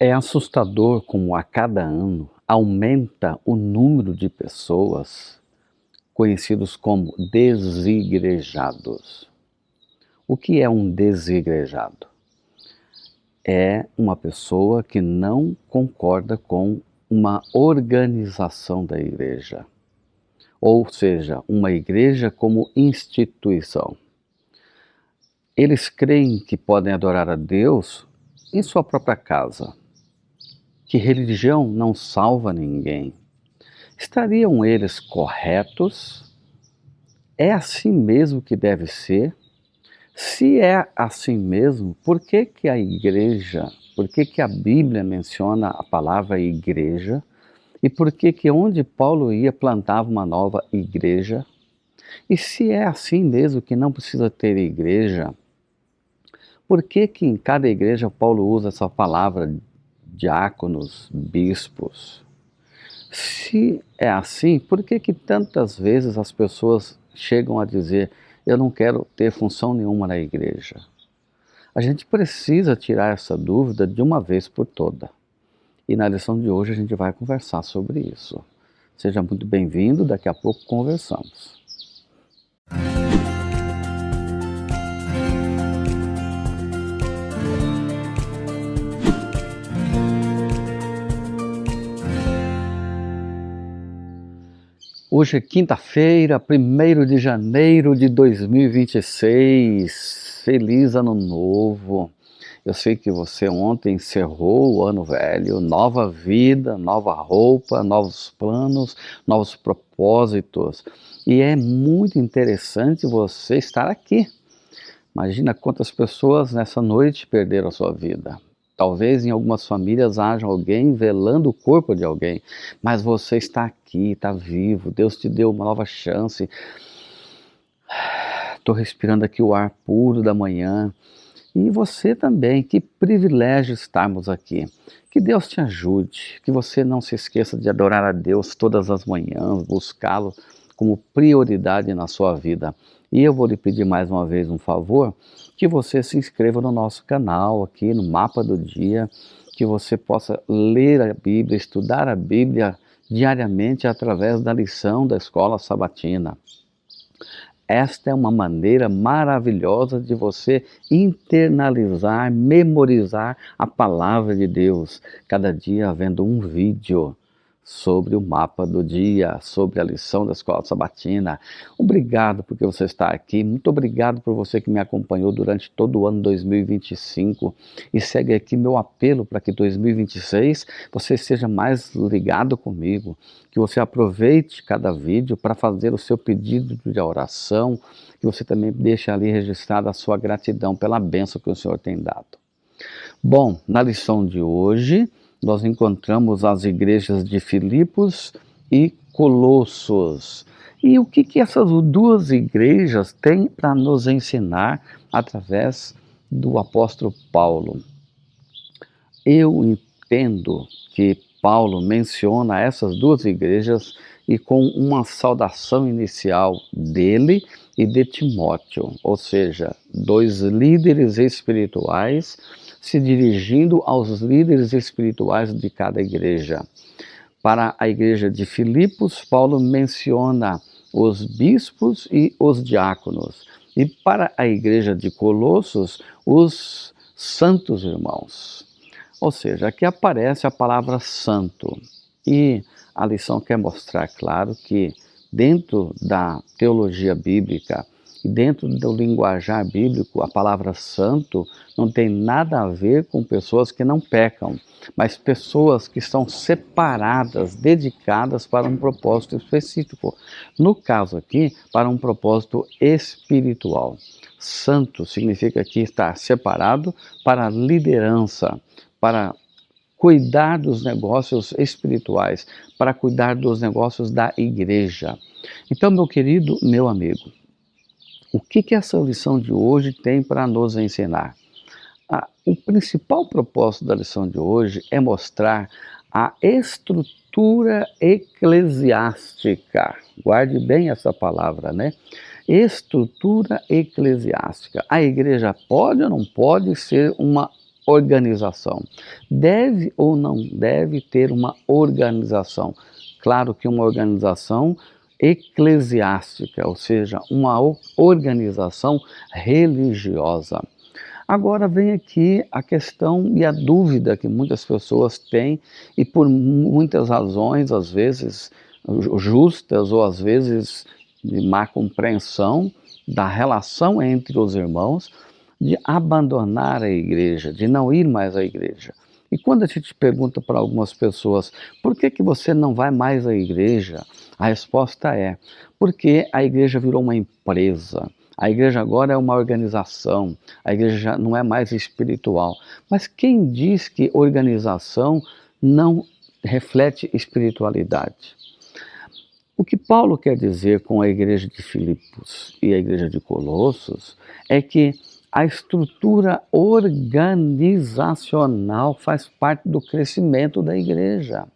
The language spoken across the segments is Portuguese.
É assustador como a cada ano aumenta o número de pessoas conhecidos como desigrejados. O que é um desigrejado? É uma pessoa que não concorda com uma organização da igreja, ou seja, uma igreja como instituição. Eles creem que podem adorar a Deus em sua própria casa, que religião não salva ninguém. Estariam eles corretos? É assim mesmo que deve ser? Se é assim mesmo, por que que a igreja, por que que a Bíblia menciona a palavra igreja? E por que que onde Paulo ia plantava uma nova igreja? E se é assim mesmo que não precisa ter igreja, por que que em cada igreja Paulo usa essa palavra diáconos, bispos? Se é assim, por que que tantas vezes as pessoas chegam a dizer: eu não quero ter função nenhuma na igreja? A gente precisa tirar essa dúvida de uma vez por toda. E na lição de hoje a gente vai conversar sobre isso. Seja muito bem-vindo, daqui a pouco conversamos. Hoje é quinta-feira, 1º de janeiro de 2026. Feliz Ano Novo! Eu sei que você ontem encerrou o ano velho, nova vida, nova roupa, novos planos, novos propósitos. E é muito interessante você estar aqui. Imagina quantas pessoas nessa noite perderam a sua vida. Talvez em algumas famílias haja alguém velando o corpo de alguém, mas você está aqui, está vivo, Deus te deu uma nova chance. Estou respirando aqui o ar puro da manhã. E você também, que privilégio estarmos aqui. Que Deus te ajude, que você não se esqueça de adorar a Deus todas as manhãs, buscá-lo como prioridade na sua vida. E eu vou lhe pedir mais uma vez um favor, que você se inscreva no nosso canal aqui no Mapa do Dia, que você possa ler a Bíblia, estudar a Bíblia diariamente através da lição da Escola Sabatina. Esta é uma maneira maravilhosa de você internalizar, memorizar a palavra de Deus. Cada dia vendo um vídeo sobre o mapa do dia, sobre a lição da Escola Sabatina. Obrigado porque você está aqui, muito obrigado por você que me acompanhou durante todo o ano 2025 e segue aqui meu apelo para que 2026 você seja mais ligado comigo, que você aproveite cada vídeo para fazer o seu pedido de oração, que você também deixe ali registrada a sua gratidão pela bênção que o Senhor tem dado. Bom, na lição de hoje, nós encontramos as igrejas de Filipos e Colossos. E o que essas duas igrejas têm para nos ensinar através do apóstolo Paulo? Eu entendo que Paulo menciona essas duas igrejas e com uma saudação inicial dele e de Timóteo, ou seja, dois líderes espirituais se dirigindo aos líderes espirituais de cada igreja. Para a igreja de Filipos, Paulo menciona os bispos e os diáconos. E para a igreja de Colossos, os santos irmãos. Ou seja, aqui aparece a palavra santo. E a lição quer mostrar, claro, que dentro da teologia bíblica e dentro do linguajar bíblico, a palavra santo não tem nada a ver com pessoas que não pecam, mas pessoas que estão separadas, dedicadas para um propósito específico. No caso aqui, para um propósito espiritual. Santo significa que está separado para a liderança, para cuidar dos negócios espirituais, para cuidar dos negócios da igreja. Então, meu querido, meu amigo, o que essa lição de hoje tem para nos ensinar? O principal propósito da lição de hoje é mostrar a estrutura eclesiástica. Guarde bem essa palavra, né? Estrutura eclesiástica. A igreja pode ou não pode ser uma organização. Deve ou não deve ter uma organização? Claro que uma organização eclesiástica, ou seja, uma organização religiosa. Agora vem aqui a questão e a dúvida que muitas pessoas têm, e por muitas razões, às vezes justas ou às vezes de má compreensão da relação entre os irmãos, de abandonar a igreja, de não ir mais à igreja. E quando a gente pergunta para algumas pessoas, por que você não vai mais à igreja? A resposta é, porque a igreja virou uma empresa. A igreja agora é uma organização, a igreja já não é mais espiritual. Mas quem diz que organização não reflete espiritualidade? O que Paulo quer dizer com a igreja de Filipos e a igreja de Colossos é que a estrutura organizacional faz parte do crescimento da igreja.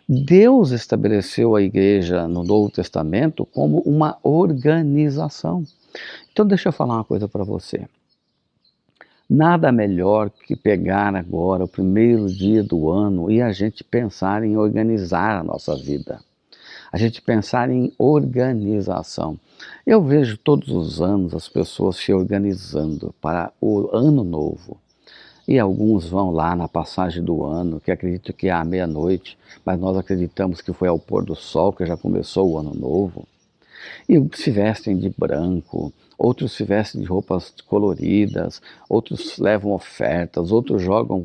Deus estabeleceu a igreja no Novo Testamento como uma organização. Então deixa eu falar uma coisa para você. Nada melhor que pegar agora o primeiro dia do ano e a gente pensar em organizar a nossa vida. A gente pensar em organização. Eu vejo todos os anos as pessoas se organizando para o ano novo. E alguns vão lá na passagem do ano, que acreditam que é à meia-noite, mas nós acreditamos que foi ao pôr do sol que já começou o ano novo. E se vestem de branco, outros se vestem de roupas coloridas, outros levam ofertas, outros jogam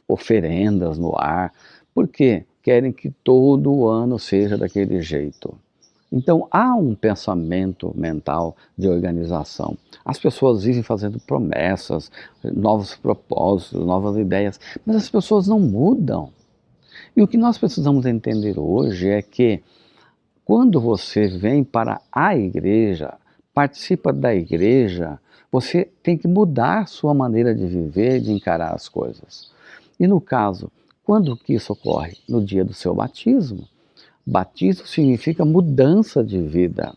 oferendas no ar. Por quê? Querem que todo o ano seja daquele jeito. Então há um pensamento mental de organização. As pessoas vivem fazendo promessas, novos propósitos, novas ideias, mas as pessoas não mudam. E o que nós precisamos entender hoje é que quando você vem para a igreja, participa da igreja, você tem que mudar sua maneira de viver, de encarar as coisas. E no caso, quando que isso ocorre? No dia do seu batismo. Batismo significa mudança de vida.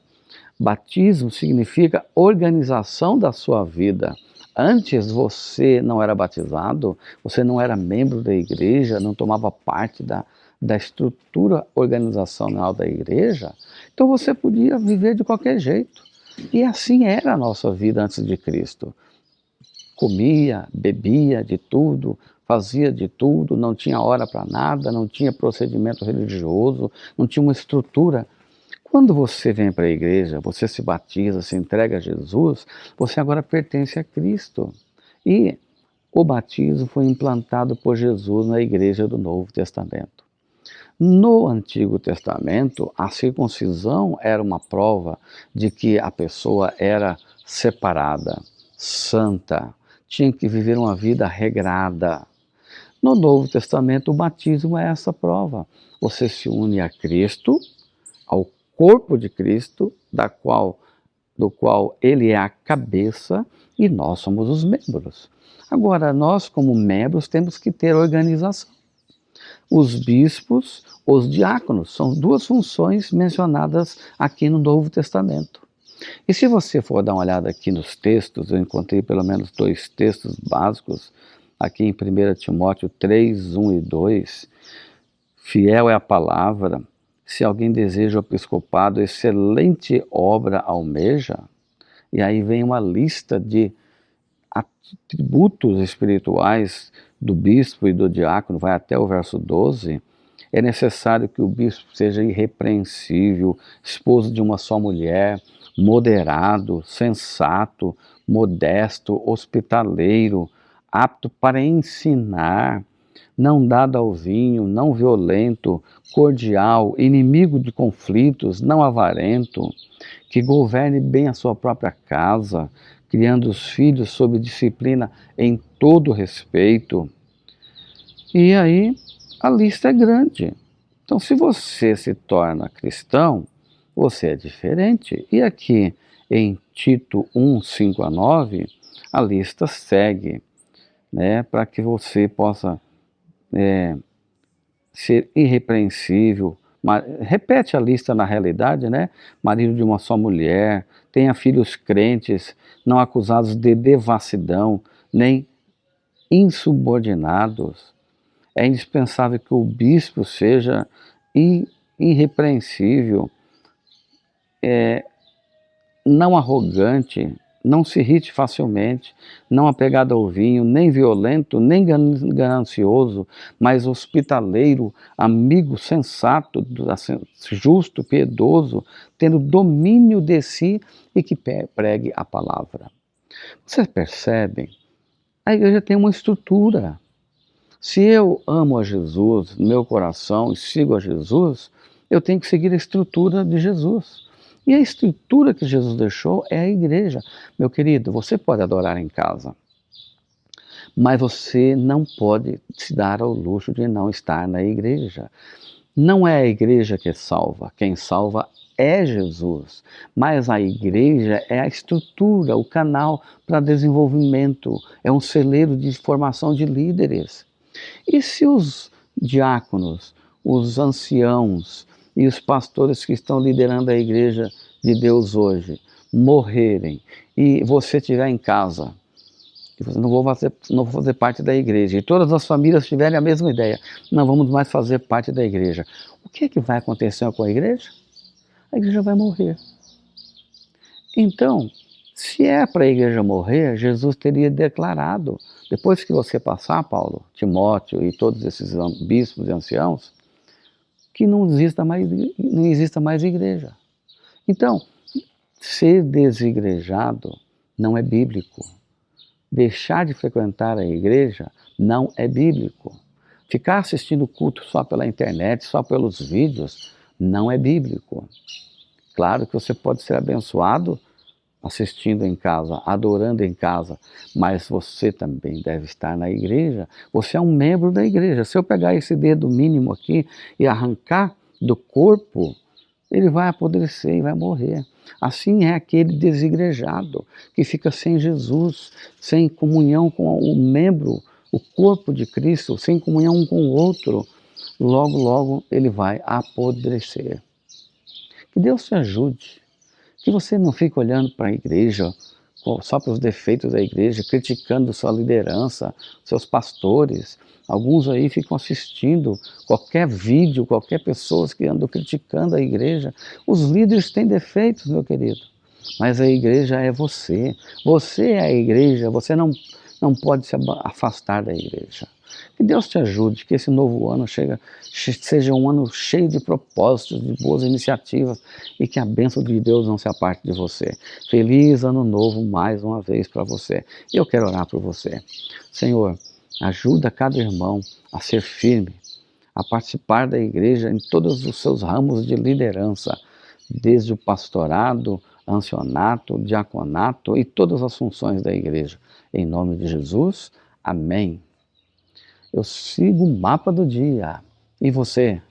Batismo significa organização da sua vida. Antes você não era batizado, você não era membro da igreja, não tomava parte da estrutura organizacional da igreja, então você podia viver de qualquer jeito. E assim era a nossa vida antes de Cristo. Comia, bebia de tudo, fazia de tudo, não tinha hora para nada, não tinha procedimento religioso, não tinha uma estrutura. Quando você vem para a igreja, você se batiza, se entrega a Jesus, você agora pertence a Cristo. E o batismo foi implantado por Jesus na igreja do Novo Testamento. No Antigo Testamento, a circuncisão era uma prova de que a pessoa era separada, santa, tinha que viver uma vida regrada. No Novo Testamento, o batismo é essa prova. Você se une a Cristo, ao corpo de Cristo, do qual ele é a cabeça e nós somos os membros. Agora, nós como membros temos que ter organização. Os bispos, os diáconos, são duas funções mencionadas aqui no Novo Testamento. E se você for dar uma olhada aqui nos textos, eu encontrei pelo menos 2 textos básicos, aqui em 1 Timóteo 3, 1 e 2, fiel é a palavra, se alguém deseja o episcopado, excelente obra almeja, e aí vem uma lista de atributos espirituais do bispo e do diácono, vai até o verso 12, é necessário que o bispo seja irrepreensível, esposo de uma só mulher, moderado, sensato, modesto, hospitaleiro, apto para ensinar, não dado ao vinho, não violento, cordial, inimigo de conflitos, não avarento, que governe bem a sua própria casa, criando os filhos sob disciplina em todo respeito. E aí a lista é grande. Então, se você se torna cristão, você é diferente. E aqui em Tito 1, 5 a 9, a lista segue, né, para que você possa ser irrepreensível. Repete a lista na realidade, né? Marido de uma só mulher, tenha filhos crentes, não acusados de devassidão, nem insubordinados. É indispensável que o bispo seja irrepreensível, não arrogante, não se irrite facilmente, não apegado ao vinho, nem violento, nem ganancioso, mas hospitaleiro, amigo, sensato, justo, piedoso, tendo domínio de si e que pregue a palavra. Vocês percebem? A igreja tem uma estrutura. Se eu amo a Jesus no meu coração e sigo a Jesus, eu tenho que seguir a estrutura de Jesus. E a estrutura que Jesus deixou é a igreja. Meu querido, você pode adorar em casa, mas você não pode se dar ao luxo de não estar na igreja. Não é a igreja que salva, quem salva é Jesus, mas a igreja é a estrutura, o canal para desenvolvimento, é um celeiro de formação de líderes. E se os diáconos, os anciãos e os pastores que estão liderando a igreja de Deus hoje morrerem e você estiver em casa, e você não vou fazer parte da igreja, e todas as famílias tiverem a mesma ideia, não vamos mais fazer parte da igreja, o que é que vai acontecer com a igreja? A igreja vai morrer. Então, se é para a igreja morrer, Jesus teria declarado, depois que você passar, Paulo, Timóteo e todos esses bispos e anciãos, que não exista mais igreja. Então, ser desigrejado não é bíblico. Deixar de frequentar a igreja não é bíblico. Ficar assistindo culto só pela internet, só pelos vídeos, não é bíblico. Claro que você pode ser abençoado assistindo em casa, adorando em casa, mas você também deve estar na igreja. Você é um membro da igreja. Se eu pegar esse dedo mínimo aqui e arrancar do corpo, ele vai apodrecer e vai morrer. Assim é aquele desigrejado que fica sem Jesus, sem comunhão com o membro, o corpo de Cristo, sem comunhão um com o outro. Logo, logo ele vai apodrecer. Que Deus te ajude. Que você não fique olhando para a igreja, só para os defeitos da igreja, criticando sua liderança, seus pastores. Alguns aí ficam assistindo qualquer vídeo, qualquer pessoa que anda criticando a igreja. Os líderes têm defeitos, meu querido, mas a igreja é você. Você é a igreja, você não pode se afastar da igreja. Que Deus te ajude, que esse novo ano seja um ano cheio de propósitos, de boas iniciativas e que a bênção de Deus não se aparte de você. Feliz ano novo mais uma vez para você. Eu quero orar por você. Senhor, ajuda cada irmão a ser firme, a participar da igreja em todos os seus ramos de liderança, desde o pastorado, ancianato, diaconato e todas as funções da igreja. Em nome de Jesus, amém. Eu sigo o mapa do dia. E você?